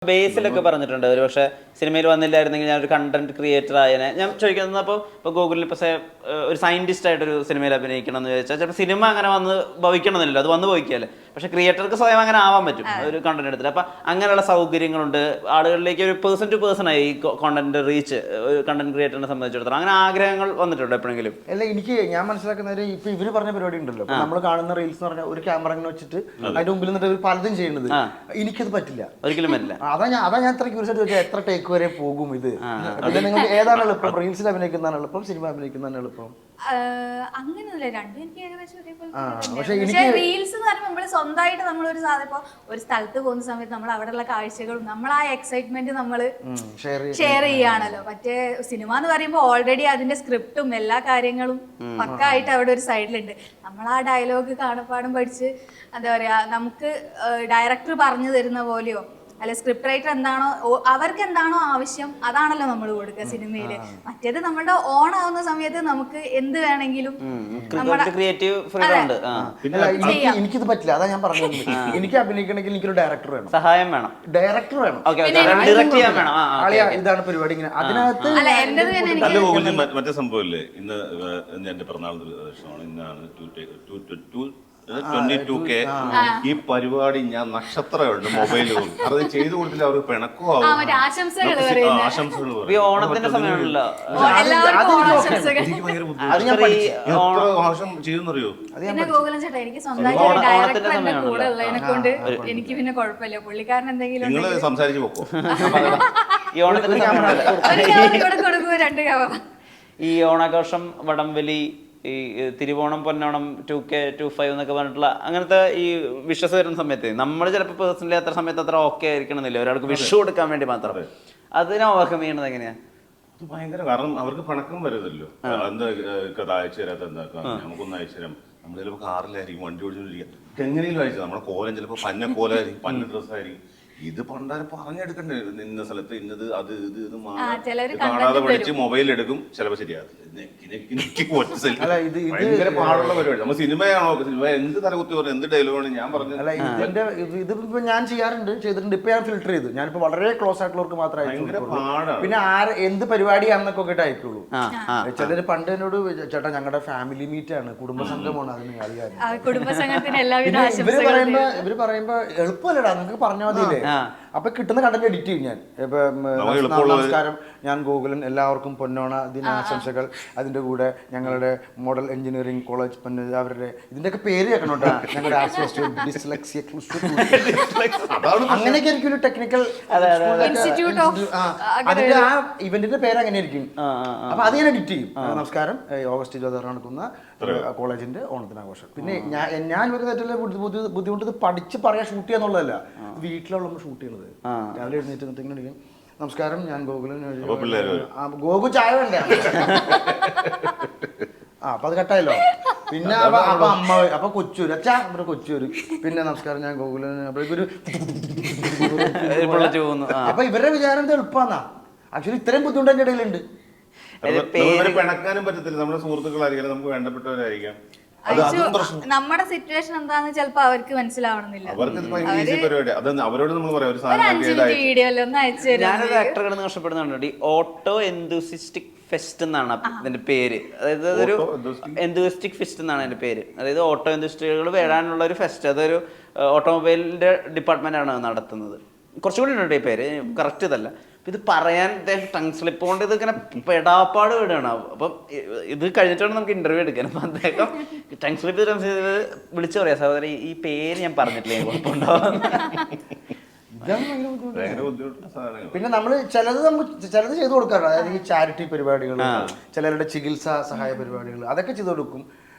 ബേസിലൊക്കെ പറഞ്ഞിട്ടുണ്ട് ഒരു പക്ഷേ സിനിമയിൽ വന്നില്ലായിരുന്നെങ്കിൽ ഞാൻ ഒരു കണ്ടന്റ് ക്രിയേറ്റർ ആയതിനെ ഞാൻ ചോദിക്കുന്നത്. ഇപ്പോൾ ഗൂഗിളിൽ ഇപ്പോൾ ഒരു സയന്റിസ്റ്റ് ആയിട്ടൊരു സിനിമയിൽ അഭിനയിക്കണം എന്ന് ചോദിച്ചാൽ ചിലപ്പോൾ സിനിമ അങ്ങനെ വന്ന് ഭവിക്കണമെന്നില്ല, അത് വന്ന് ഭവിക്കുകയല്ലേ. പക്ഷെ ക്രിയേറ്റർക്ക് സ്വയം അങ്ങനെ ആവാൻ പറ്റും ഒരു കണ്ടന്റ് എടുത്തിട്ട്. അപ്പം അങ്ങനെയുള്ള സൗകര്യങ്ങളുണ്ട്, ആളുകളിലേക്ക് ഒരു പേഴ്സൺ ടു പേഴ്സൺ ആയി ഈ കോണ്ടന്റ് റീച്ച് ഒരു കണ്ടന്റ് ക്രിയേറ്ററിനെ സംബന്ധിച്ചിടത്തോളം അങ്ങനെ ആഗ്രഹങ്ങൾ വന്നിട്ടുണ്ടോ എപ്പോഴെങ്കിലും? അല്ല, എനിക്ക് ഞാൻ മനസ്സിലാക്കുന്നത് ഇപ്പൊ ഇവര് പറഞ്ഞ പരിപാടി ഉണ്ടല്ലോ, നമ്മൾ കാണുന്ന റീൽസ് എന്ന് പറഞ്ഞാൽ ഒരു ക്യാമറ ഇങ്ങനെ വെച്ചിട്ട് അതിന്റെ മുമ്പിൽ നിന്നിട്ട് ഇവർ പലതും ചെയ്യുന്നത് എനിക്കത് പറ്റില്ല, ഒരിക്കലും പറ്റില്ല. അതാ ഞാൻ എത്ര ക്യൂരിയസ് ചോദിച്ചാൽ എത്ര ടേക്ക് വരെ പോകും ഇത്? പിന്നെ നിങ്ങൾക്ക് ഏതാണ് എളുപ്പം, റീൽസിൽ അഭിനയിക്കുന്നതാണ് എളുപ്പം, സിനിമ അഭിനയിക്കുന്നതാണ് എളുപ്പം? അങ്ങനെയൊന്നുമില്ല, രണ്ടും എനിക്ക് ഏകദേശം ഒരേപോലെ. പക്ഷേ റീൽസ് എന്ന് പറയുമ്പോൾ നമ്മള് സ്വന്തമായിട്ട് നമ്മളൊരു സാധനം ഇപ്പൊ ഒരു സ്ഥലത്ത് പോകുന്ന സമയത്ത് നമ്മൾ അവിടെയുള്ള കാഴ്ചകളും നമ്മൾ ആ എക്സൈറ്റ്മെന്റ് നമ്മൾ ഷെയർ ചെയ്യാണല്ലോ. മറ്റേ സിനിമ എന്ന് പറയുമ്പോൾ ഓൾറെഡി അതിന്റെ സ്ക്രിപ്റ്റും എല്ലാ കാര്യങ്ങളും പക്കായിട്ട് അവിടെ ഒരു സൈഡിലുണ്ട്. നമ്മൾ ആ ഡയലോഗ് കാണപ്പാടും പഠിച്ച് എന്താ പറയാ, നമുക്ക് ഡയറക്ടർ പറഞ്ഞു തരുന്ന പോലെയോ അല്ലെ സ്ക്രിപ്റ്റ് റൈറ്റർ എന്താണോ അവർക്ക് എന്താണോ ആവശ്യം അതാണല്ലോ നമ്മൾ കൊടുക്കുക സിനിമയില്. മറ്റേത് നമ്മുടെ ഓൺ ആവുന്ന സമയത്ത് നമുക്ക് എന്ത് വേണമെങ്കിലും എനിക്കിത് പറ്റില്ല, അതാ ഞാൻ പറഞ്ഞത്. എനിക്ക് അഭിനയിക്കണമെങ്കിൽ എനിക്കൊരു ഡയറക്ടർ വേണം, സഹായം വേണം, ഡയറക്ടർ വേണം, ഇതാണ് പരിപാടി. ഇങ്ങനെ അതിനകത്ത് മറ്റേ സംഭവമില്ലേ, ഇന്ന് എന്റെ പിറന്നാൾ ദിവസമാണ്, ഇന്നാണ് 22K. ഈ പരിപാടി ഞാൻ നക്ഷത്രമുണ്ട് മൊബൈലുകൾ അത് ചെയ്തു കൊടുത്തില്ല, അവർക്ക് പിണക്കവും ആശംസകൾ ഓണത്തിന്റെ സമയമാണല്ലോ. ചെയ്യുന്നറിയോ പിന്നെ ഗോകുലൻ ചേട്ടാ, എനിക്ക് സ്വന്തമായിട്ട് ഡയറക്ടർ എന്റെ കൂടെ ഉള്ളതിനെ കൊണ്ട് എനിക്ക് പിന്നെ കുഴപ്പമില്ല. പുള്ളിക്കാരൻ എന്തെങ്കിലും നിങ്ങൾ സംസാരിച്ച് പോക്കോ. ഈ ഓണത്തിന്റെ കൊടുക്കുക 2 കവർ. ഈ ഓണാഘോഷം, വടംവലി, ഈ തിരുവോണം, പൊന്നോണം, 2K 25 എന്നൊക്കെ പറഞ്ഞിട്ടുള്ള അങ്ങനത്തെ ഈ വിഷസ് വരുന്ന സമയത്ത് നമ്മൾ ചിലപ്പോൾ പേഴ്സണലി അത്ര സമയത്ത് അത്ര ഓക്കെ ആയിരിക്കണമെന്നില്ല, ഒരാൾക്ക് വിഷു കൊടുക്കാൻ വേണ്ടി മാത്രം. അതിനെ ഓവർകം ചെയ്യണത് എങ്ങനെയാ? ഭയങ്കര, കാരണം അവർക്ക് പണക്കം വരുമല്ലോ. എന്താ അയച്ചു തരാത്ത എന്താക്കാം, നമുക്കൊന്ന് അയച്ചു തരാം. നമ്മൾ ചിലപ്പോൾ കാറിലായിരിക്കും വണ്ടി ഓടിച്ചോണ്ടിരിക്കുക, എങ്ങനെയും അയച്ചു. നമ്മുടെ കോലം ചിലപ്പോൾ പന്ന കോലായിരിക്കും, പന്ന ഡ്രസ്സായിരിക്കും. ഇത് പണ്ടാലും പറഞ്ഞെടുക്കണ്ടേ, ഇന്ന സ്ഥലത്ത് ഇന്നത് അത് ഇത് കാണാതെ പഠിച്ച് മൊബൈൽ എടുക്കും, ചിലപ്പോൾ ശരിയാകും. ഭയങ്കര പാടുള്ള പരിപാടി. നമ്മൾ സിനിമയാണോ, സിനിമ എന്ത് തലകുത്തി പറഞ്ഞു, എന്ത് ഡയലോഗാണ് ഞാൻ പറഞ്ഞത്. അല്ല, ഇതിപ്പോ ഞാൻ ചെയ്തിട്ടുണ്ട്. ഇപ്പൊ ഞാൻ ഫിൽട്ടർ ചെയ്തു. ഞാനിപ്പോ വളരെ ക്ലോസ് ആയിട്ടുള്ളവർക്ക് മാത്രമേ അയക്കുള്ളൂ. പിന്നെ എന്ത് പരിപാടിയാണെന്നൊക്കെ അയക്കുള്ളൂ. ചിലര് പണ്ട് എന്നോട് ചേട്ടാ ഞങ്ങളുടെ ഫാമിലി മീറ്റ് ആണ്, കുടുംബസംഗമാണ്, അതിന് ഇവര് പറയുമ്പോ എളുപ്പമല്ലടാ, നിങ്ങൾക്ക് പറഞ്ഞാൽ മതിയില്ലേ. അപ്പൊ കിട്ടുന്ന കണ്ടന്റ് എഡിറ്റ് ചെയ്യും ഞാൻ. നമസ്കാരം, ഞാൻ ഗോകുലൻ, എല്ലാവർക്കും പൊന്നോണ ദിനാശംസകൾ. അതിന്റെ കൂടെ ഞങ്ങളുടെ മോഡൽ എഞ്ചിനീയറിംഗ് കോളേജ് അവരുടെ ഇതിന്റെയൊക്കെ പേര് കേൾക്കണം കേട്ടോ. ഞങ്ങളുടെ അങ്ങനെയൊക്കെ ആയിരിക്കും ഒരു ടെക്നിക്കൽ അതിന്റെ ആ ഇവന്റിന്റെ പേര് അങ്ങനെ ആയിരിക്കും. അപ്പൊ അത് ഞാൻ എഡിറ്റ് ചെയ്യും. നമസ്കാരം, ഓഗസ്റ്റ് 26 നടക്കുന്ന കോളേജിന്റെ ഓണത്തിനാഘോഷം. പിന്നെ ഞാൻ ഒരു തെറ്റുള്ള ബുദ്ധിമുട്ട് ഇത് പഠിച്ച് പറയാൻ ഷൂട്ട് ചെയ്യാന്നുള്ളതല്ല, വീട്ടിലുള്ള ഷൂട്ട് ചെയ്യണത്. രാവിലെ എഴുന്നേറ്റ് ഇങ്ങനെ നമസ്കാരം, ഞാൻ ഗോകുലൻ. ഗോകു ചായ വേണ്ട. അപ്പൊ അത് കട്ടായല്ലോ. പിന്നെ അപ്പൊ അമ്മ, അപ്പൊ കൊച്ചൂര്, അച്ഛാ ഇവിടെ കൊച്ചൂര്. പിന്നെ നമസ്കാരം, ഞാൻ ഗോകുലൻ. അപ്പോഴേക്കൊരു അപ്പൊ ഇവരുടെ വിചാരം എളുപ്പമാന്നാ. ആക്ച്വലി ഇത്രയും ബുദ്ധിമുട്ട് എന്റെ ഇടയിലുണ്ട്. പിണക്കാനും പറ്റത്തില്ല, നമ്മുടെ സുഹൃത്തുക്കളായിരിക്കാം, നമുക്ക് വേണ്ടപ്പെട്ടവരായിരിക്കാം. നമ്മുടെ സിറ്റുവേഷൻ എന്താന്ന് ചിലപ്പോ അവർക്ക് മനസ്സിലാവണമെന്നില്ല. ഞാനൊരു ആക്ടർ കിടന്ന് കഷ്ടപ്പെടുന്നുണ്ട്. ഈ ഓട്ടോ എന്തൂസിസ്റ്റിക് ഫെസ്റ്റ് എന്നാണ് ഇതിന്റെ പേര്. അതായത് അതൊരു എന്തൂസിസ്റ്റിക് ഫെസ്റ്റ് എന്നാണ് അതിന്റെ പേര്. അതായത് ഓട്ടോ ഇൻഡസ്ട്രികൾ വരാനുള്ള ഒരു ഫെസ്റ്റ്. അതൊരു ഓട്ടോമൊബൈലിന്റെ ഡിപ്പാർട്ട്മെന്റ് ആണ് നടത്തുന്നത്. കുറച്ചുകൂടി ഉണ്ട് ഈ പേര്, കറക്റ്റ് ഇതല്ല. ഇത് പറയാൻ ടങ് സ്ലിപ്പ് കൊണ്ട് ഇത് ഇങ്ങനെ പെടാപ്പാട് വീടാണ്. അപ്പം ഇത് കഴിഞ്ഞിട്ടാണ് നമുക്ക് ഇന്റർവ്യൂ എടുക്കാൻ. അപ്പം അദ്ദേഹം ടങ് സ്ലിപ്പ് വിളിച്ചു പറയാം, സഹോദരൻ ഈ പേര് ഞാൻ പറഞ്ഞിട്ടില്ലേ, കുഴപ്പമുണ്ടാവും. പിന്നെ നമ്മള് ചിലത് ചെയ്തു കൊടുക്കാറുണ്ട്. അതായത് ഈ ചാരിറ്റി പരിപാടികൾ, ചിലരുടെ ചികിത്സാ സഹായ പരിപാടികൾ, അതൊക്കെ ചെയ്തു കൊടുക്കും.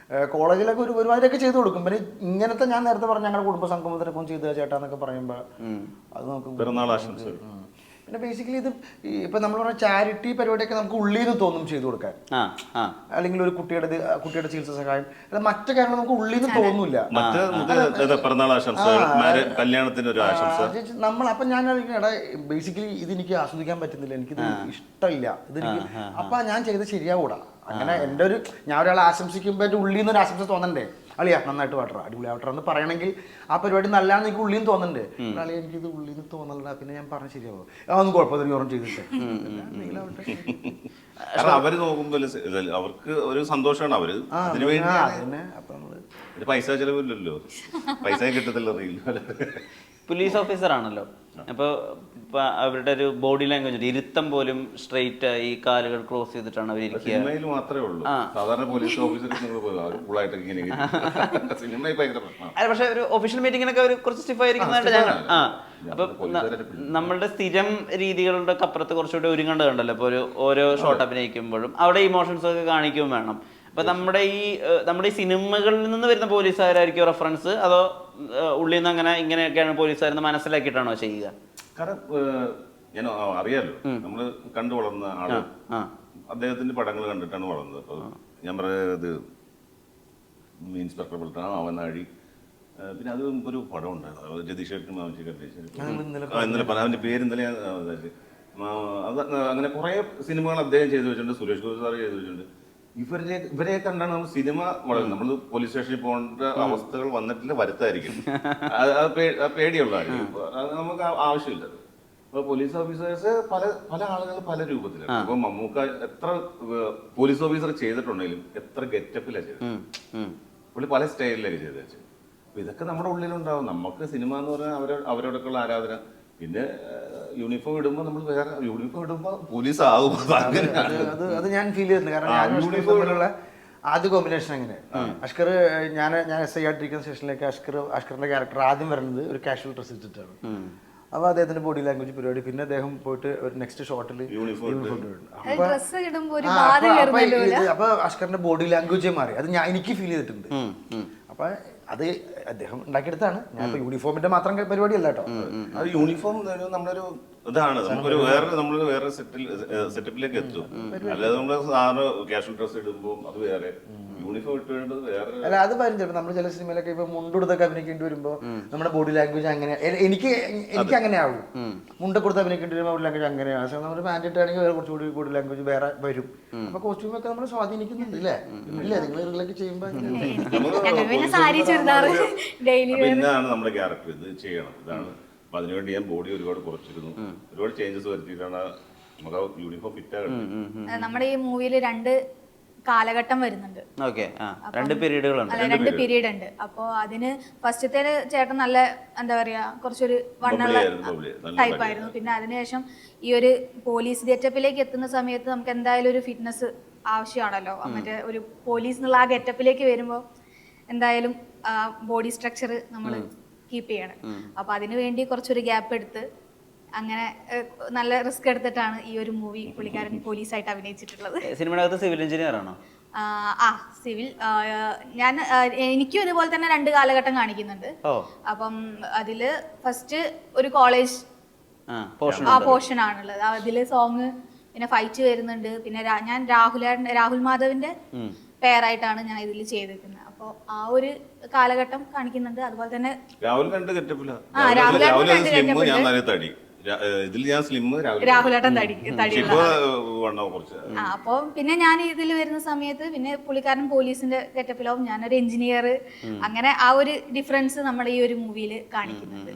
കോളേജിലൊക്കെ ഒരുമാതിരിയൊക്കെ ചെയ്തു കൊടുക്കും. പിന്നെ ഇങ്ങനത്തെ ഞാൻ നേരത്തെ പറഞ്ഞ ഞങ്ങളുടെ കുടുംബ സംഗമത്തിനൊപ്പം ചെയ്ത ചേട്ടാന്നൊക്കെ പറയുമ്പോ അത് നമുക്ക്. പിന്നെ ബേസിക്കലി ഇത് ഇപ്പൊ നമ്മൾ പറഞ്ഞ ചാരിറ്റി പരിപാടിയൊക്കെ നമുക്ക് ഉള്ളിൽ നിന്ന് തോന്നും ചെയ്തു കൊടുക്കാൻ. അല്ലെങ്കിൽ ഒരു കുട്ടിയുടെ ചികിത്സ സഹായം, മറ്റു കാര്യങ്ങൾ നമുക്ക് ഉള്ളിൽ നിന്ന് തോന്നില്ല. നമ്മൾ അപ്പൊ ഞാൻ ബേസിക്കലി ഇതെനിക്ക് ആസ്വദിക്കാൻ പറ്റുന്നില്ല, എനിക്കിത് ഇഷ്ടമില്ല, ഇതെനിക്ക്. അപ്പൊ ഞാൻ ചെയ്ത് ശരിയാവൂടാ. അങ്ങനെ എന്റെ ഞാൻ ഒരാളെ ആശംസിക്കുമ്പോ എന്റെ ഉള്ളിൽ നിന്ന് ഒരു ആശംസ തോന്നണ്ടേ. അളിയാ നന്നായിട്ട് പാട്ടറ അടിപൊളി ആവട്ടറ എന്ന് പറയണമെങ്കിൽ ആ പരിപാടി നല്ലതാണെന്ന് എനിക്ക് ഉള്ളിൽ നിന്ന് തോന്നുന്നുണ്ട്. അളിയ എനിക്കിത് ഉള്ളിൽ നിന്ന് തോന്നലടാ, പിന്നെ ഞാൻ പറഞ്ഞ ശരിയാവും, അതൊന്നും കുഴപ്പമില്ല ഓർമ്മ ചെയ്തിട്ട്. കാരണം അവര് നോക്കുമ്പോ അവർക്ക് ഒരു സന്തോഷമാണ്, അവര് അതിനു വേണ്ടി. അപ്പൊ നമ്മള് പൈസ ചെലവില്ലല്ലോ, പൈസ കിട്ടത്തില്ല. പോലീസ് ഓഫീസർ ആണല്ലോ, അപ്പോൾ അവരുടെ ഒരു ബോഡി ലാംഗ്വേജ് ഉണ്ട്, ഇരുത്തം പോലും സ്ട്രെയിറ്റ് ആയി കാലുകൾ ക്രോസ് ചെയ്തിട്ടാണ് അവർ ഇരിക്കുക. സിനിമയിൽ മാത്രമേ ഉള്ളൂ, സാധാരണ പോലീസ് ഓഫീസർക്ക് ഫുള്ളായിട്ടൊക്കെ ഇങ്ങനെ. സിനിമയിൽ ഭയങ്കര പ്രശ്നമാണ്. അല്ല, പക്ഷെ ഒരു ഒഫീഷ്യൽ മീറ്റിങ്ങിനൊക്കെ അവർ കുറച്ച് സ്റ്റിഫ് ആയിരിക്കുന്നതായിട്ട് ഞാൻ അപ്പൊ നമ്മളുടെ സ്ഥിരം രീതികളുടെ അപ്പുറത്ത് കുറച്ചുകൂടി ഒരുങ്ങേണ്ടത് കണ്ടല്ലോ. ഇപ്പൊ ഓരോ ഷോട്ട് അഭിനയിക്കുമ്പോഴും അവിടെ ഇമോഷൻസ് ഒക്കെ കാണിക്കുകയും വേണം. അപ്പൊ നമ്മുടെ ഈ സിനിമകളിൽ നിന്ന് വരുന്ന പോലീസുകാരായിരിക്കും റെഫറൻസ്, അതോ ഉള്ളിൽ നിന്ന് അങ്ങനെ ഇങ്ങനെയൊക്കെയാണ് പോലീസുകാരെന്ന് മനസ്സിലാക്കിയിട്ടാണോ ചെയ്യുക? കാരണം ഞാൻ അറിയാലോ, നമ്മള് കണ്ടു വളർന്ന ആള്, അദ്ദേഹത്തിന്റെ പടങ്ങൾ കണ്ടിട്ടാണ് വളർന്നത്. അപ്പൊ ഞാൻ പറയുന്നത് ഇൻസ്പെക്ടർ ബിൾട്ടൺ, അവനാഴി, പിന്നെ അത് ഒരു പടം ഉണ്ടായിരുന്നു രതീഷേട്ടനും ഇന്നലെ പറഞ്ഞ അവന്റെ പേര് ഇന്നലെ അത് അങ്ങനെ കുറെ സിനിമകൾ അദ്ദേഹം ചെയ്തു വെച്ചിട്ടുണ്ട്, സുരേഷ് ഗോപി സാർ ചെയ്തു വെച്ചിട്ടുണ്ട്. ഇവരെ കണ്ടാണ് നമ്മൾ സിനിമ വളരുന്നത്. നമ്മൾ പോലീസ് സ്റ്റേഷനിൽ പോകേണ്ട അവസ്ഥകൾ വന്നിട്ടില്ല, വരുത്തായിരിക്കും, പേടിയുള്ളതായിരിക്കും, അത് നമുക്ക് ആവശ്യമില്ല. അപ്പൊ പോലീസ് ഓഫീസേഴ്സ് പല ആളുകൾ പല രൂപത്തിലാണ്. അപ്പൊ മമ്മൂക്ക എത്ര പോലീസ് ഓഫീസർ ചെയ്തിട്ടുണ്ടെങ്കിലും എത്ര ഗെറ്റപ്പിലാണ് ചെയ്തത്, പുള്ളി പല സ്റ്റൈലിലേക്ക് ചെയ്ത് വെച്ചത്. അപ്പൊ ഇതൊക്കെ നമ്മുടെ ഉള്ളിലുണ്ടാവും. നമുക്ക് സിനിമ എന്ന് പറഞ്ഞാൽ അവരോടൊക്കെയുള്ള ആരാധന. പിന്നെ യൂണിഫോം ഇടുമ്പോൾ നമ്മൾ വേറെ യൂണിഫോം ഇടുമ്പോൾ പോലീസ് ആകും. അത് ഞാൻ ഫീൽ ചെയ്തിട്ടുണ്ട്. കാരണം യൂണിഫോമിലുള്ള ആദ്യ കോമ്പിനേഷൻ എങ്ങനെ അഷ്കർ, ഞാൻ SI ആയിട്ടിരിക്കുന്ന സ്റ്റേഷനിലേക്ക് അഷ്കറിന്റെ ക്യാരക്ടർ ആദ്യം വരുന്നത് ഒരു കാഷ്വൽ ഡ്രസ് ഇട്ടിട്ടാണ്. അപ്പൊ അദ്ദേഹത്തിന്റെ ബോഡി ലാംഗ്വേജ് പരിപാടി, പിന്നെ അദ്ദേഹം പോയിട്ട് ഒരു നെക്സ്റ്റ് ഷോട്ടിൽ യൂണിഫോം അപ്പൊ അഷ്കറിന്റെ ബോഡി ലാംഗ്വേജ് മാറി. അത് എനിക്ക് ഫീൽ ചെയ്തിട്ടുണ്ട്. അപ്പൊ അത് അദ്ദേഹം ഉണ്ടാക്കിയെടുത്താണ്. ഞാൻ ഇപ്പൊ യൂണിഫോമിന്റെ മാത്രം പരിപാടിയല്ല കേട്ടോ. അത് യൂണിഫോം നമ്മളൊരു ഇതാണ്, നമുക്കൊരു വേറെ സെറ്റപ്പിലേക്ക് എത്തും. അല്ലാതെ നമ്മള് സാധാരണ കാഷ്വൽ ഡ്രസ് ഇടുമ്പോൾ അത് വേറെ, യൂണിഫോം ഇട്ട് വേണ്ടത് വേറെ. അല്ല, അത് വരും ചിലപ്പോൾ നമ്മൾ ചില സിനിമയിലൊക്കെ ഇപ്പൊ മുണ്ടെടുത്തൊക്കെ അഭിനയിക്കേണ്ടി വരുമ്പോൾ നമ്മുടെ ബോഡി ലാംഗ്വേജ് അങ്ങനെ എനിക്ക് അങ്ങനെ ആവും. മുണ്ടൊക്കെ കൊടുത്ത് അഭിനയിക്കേണ്ടി വരുമ്പോൾ ബോഡി ലാംഗ്വേജ് അങ്ങനെയാണ്. പക്ഷെ നമ്മൾ പാൻറ് ഇട്ടാണെങ്കിൽ വേറെ കുറച്ചുകൂടി ബോഡി ലാംഗ്വേജ് വേറെ വരും. അപ്പൊ കോസ്റ്റ്യൂമൊക്കെ നമ്മൾ സ്വാധീനിക്കുന്നുണ്ട് ഇല്ലേ? ഇല്ലേ, നിങ്ങൾ റിലേക്ക് ചെയ്യുമ്പോൾ പിന്നാണ് നമ്മുടെ ക്യാരക്ടർ ഇത് ചെയ്യണം, ഇതാണ്. അപ്പൊ അതിനുവേണ്ടി ഞാൻ ബോഡി ഒരുപാട് കുറച്ചിരുന്നു, ഒരുപാട് ചേഞ്ചസ് വരുത്തിയിട്ടാണ് നമുക്ക് ആ യൂണിഫോം ഫിറ്റ് ആകുന്നത്. നമ്മുടെ ഈ മൂവിയിൽ 2 കാലഘട്ടം വരുന്നുണ്ട്. രണ്ട് പീരീഡ് ഉണ്ട്. അപ്പൊ അതിന് ഫസ്റ്റത്തെ ചേട്ടൻ നല്ല എന്താ പറയാ കുറച്ചൊരു വണ്ണുള്ള ടൈപ്പ് ആയിരുന്നു. പിന്നെ അതിനുശേഷം ഈ ഒരു പോലീസ് ഗെറ്റപ്പിലേക്ക് എത്തുന്ന സമയത്ത് നമുക്ക് എന്തായാലും ഒരു ഫിറ്റ്നസ് ആവശ്യമാണല്ലോ. മറ്റേ ഒരു പോലീസ് എന്നുള്ള ആ ഗെറ്റപ്പിലേക്ക് വരുമ്പോൾ എന്തായാലും ബോഡി സ്ട്രക്ചർ നമ്മൾ കീപ്പ് ചെയ്യണം. അപ്പൊ അതിനു വേണ്ടി കുറച്ചൊരു ഗ്യാപ്പ് എടുത്ത് അങ്ങനെ നല്ല റിസ്ക് എടുത്തിട്ടാണ് ഈ ഒരു മൂവി പുള്ളിക്കാരൻ പോലീസായിട്ട് അഭിനയിച്ചിട്ടുള്ളത്. സിനിമയുടെ സിവിൽ എഞ്ചിനീയർ ആണോ? സിവിൽ. എനിക്കും ഇതുപോലെ തന്നെ 2 കാലഘട്ടം കാണിക്കുന്നുണ്ട്. അപ്പം അതില് ഫസ്റ്റ് ഒരു കോളേജ് പോർഷൻ ആണുള്ളത്. അതില് സോങ്, പിന്നെ ഫൈറ്റ് വരുന്നുണ്ട്. പിന്നെ ഞാൻ രാഹുൽ മാധവിന്റെ പേരായിട്ടാണ് ഞാൻ ഇതിൽ ചെയ്തിരിക്കുന്നത്. അപ്പോൾ ആ ഒരു കാലഘട്ടം കാണിക്കുന്നുണ്ട്. അതുപോലെ തന്നെ രാഹുലേട്ടൻ അപ്പൊ പിന്നെ ഞാൻ ഇതിൽ വരുന്ന സമയത്ത് പിന്നെ പുള്ളിക്കാരൻ പോലീസിന്റെ ഗെറ്റപ്പിലാവും, ഞാനൊരു എഞ്ചിനീയർ. അങ്ങനെ ആ ഒരു ഡിഫറൻസ് നമ്മുടെ ഈ ഒരു മൂവിയിൽ കാണിക്കുന്നുണ്ട്.